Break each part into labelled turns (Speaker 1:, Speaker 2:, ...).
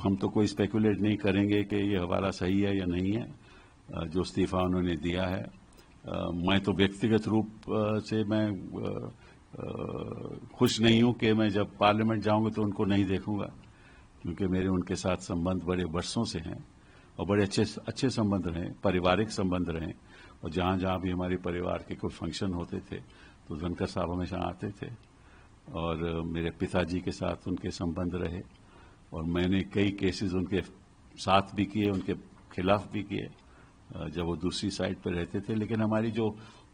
Speaker 1: हम तो कोई स्पेकुलेट नहीं करेंगे कि ये हवाला सही है या नहीं है जो इस्तीफा उन्होंने दिया है। मैं तो व्यक्तिगत रूप से मैं खुश नहीं हूं कि मैं जब पार्लियामेंट जाऊंगा तो उनको नहीं देखूंगा, क्योंकि मेरे उनके साथ संबंध बड़े वर्षों से हैं और बड़े अच्छे संबंध रहे, पारिवारिक संबंध रहे। और जहां जहां भी हमारे परिवार के कोई फंक्शन होते थे तो धनखड़ साहब हमेशा आते थे और मेरे पिताजी के साथ उनके संबंध रहे और मैंने कई केसेस उनके साथ भी किए, उनके खिलाफ भी किए जब वो दूसरी साइड पर रहते थे। लेकिन हमारी जो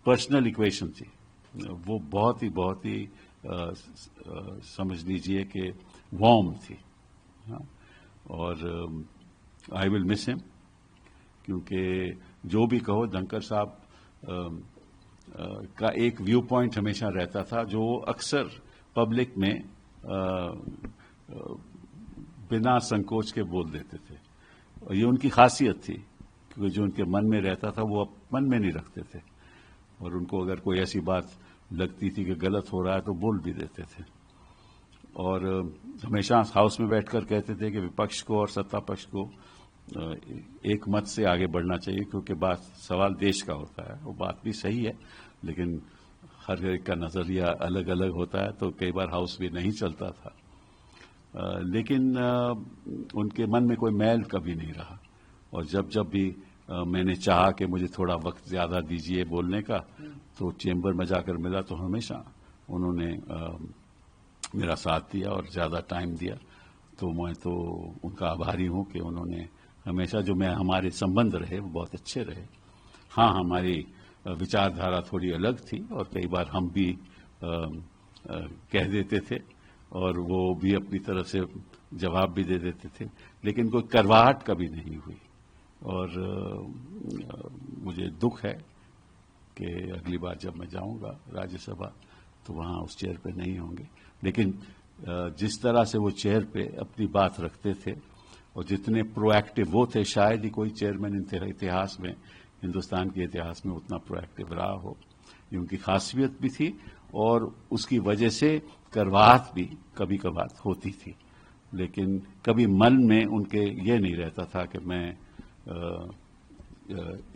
Speaker 1: पर्सनल इक्वेशन थी वो बहुत ही समझ लीजिए कि वार्म थी। हाँ? और आई विल मिस हिम, क्योंकि जो भी कहो धनखड़ साहब का एक व्यू पॉइंट हमेशा रहता था जो अक्सर पब्लिक में बिना संकोच के बोल देते थे और ये उनकी खासियत थी, क्योंकि जो उनके मन में रहता था वो मन में नहीं रखते थे और उनको अगर कोई ऐसी बात लगती थी कि गलत हो रहा है तो बोल भी देते थे। और हमेशा हाउस में बैठकर कहते थे कि विपक्ष को और सत्ता पक्ष को एक मत से आगे बढ़ना चाहिए, क्योंकि बात सवाल देश का होता है। वो बात भी सही है, लेकिन हर एक का नजरिया अलग अलग होता है, तो कई बार हाउस भी नहीं चलता था। लेकिन उनके मन में कोई मैल कभी नहीं रहा और जब भी मैंने चाहा कि मुझे थोड़ा वक्त ज़्यादा दीजिए बोलने का, तो चेंबर में जाकर मिला तो हमेशा उन्होंने मेरा साथ दिया और ज़्यादा टाइम दिया। तो मैं तो उनका आभारी हूँ कि उन्होंने हमेशा जो मैं हमारे संबंध रहे वो बहुत अच्छे रहे। हाँ, हमारी विचारधारा थोड़ी अलग थी और कई बार हम भी कह देते थे और वो भी अपनी तरफ से जवाब भी दे देते थे, लेकिन कोई करवाहट कभी नहीं हुई। और मुझे दुख है कि अगली बार जब मैं जाऊंगा राज्यसभा तो वहाँ उस चेयर पे नहीं होंगे, लेकिन जिस तरह से वो चेयर पे अपनी बात रखते थे और जितने प्रोएक्टिव वो थे, शायद ही कोई चेयरमैन इतिहास में, हिंदुस्तान के इतिहास में उतना प्रोएक्टिव रहा हो। ये उनकी खासियत भी थी और उसकी वजह से करवाहट भी कभी कभार होती थी, लेकिन कभी मन में उनके ये नहीं रहता था कि मैं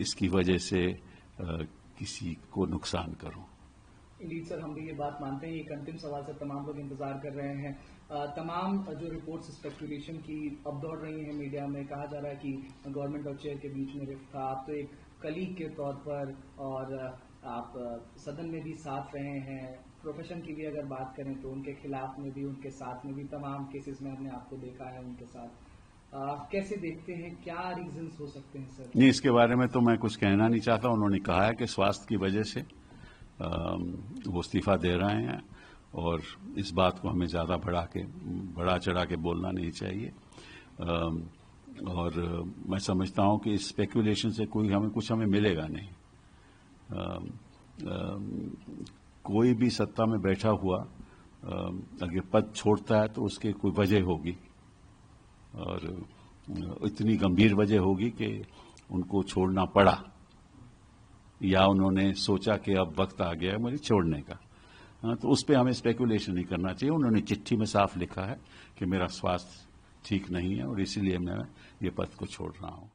Speaker 1: इसकी वजह से किसी को नुकसान करूं।
Speaker 2: इंडीड सर, हम भी ये बात मानते हैं। एक अंतिम सवाल से तमाम लोग इंतजार कर रहे हैं। तमाम जो रिपोर्ट्स स्पेकुलेशन की अब दौड़ रही हैं मीडिया में, कहा जा रहा है कि गवर्नमेंट और चेयर के बीच में रिफ्ट था। आप तो एक कलीग के तौर पर और आप सदन में भी साथ रहे हैं, प्रोफेशन की भी अगर बात करें तो उनके खिलाफ में भी उनके साथ में भी तमाम केसेस में हमने आपको देखा है उनके साथ। कैसे देखते हैं, क्या रीजंस हो सकते हैं सर?
Speaker 1: नहीं, इसके बारे में तो मैं कुछ कहना नहीं चाहता। उन्होंने कहा है कि स्वास्थ्य की वजह से वो इस्तीफा दे रहे हैं और इस बात को हमें ज़्यादा बढ़ा चढ़ा के बोलना नहीं चाहिए। और मैं समझता हूं कि इस स्पेकुलेशन से कुछ हमें मिलेगा नहीं। कोई भी सत्ता में बैठा हुआ अगर पद छोड़ता है तो उसकी कोई वजह होगी और इतनी गंभीर वजह होगी कि उनको छोड़ना पड़ा या उन्होंने सोचा कि अब वक्त आ गया है मुझे छोड़ने का। तो उस पर हमें स्पेकुलेशन नहीं करना चाहिए। उन्होंने चिट्ठी में साफ लिखा है कि मेरा स्वास्थ्य ठीक नहीं है और इसीलिए मैं ये पद को छोड़ रहा हूं।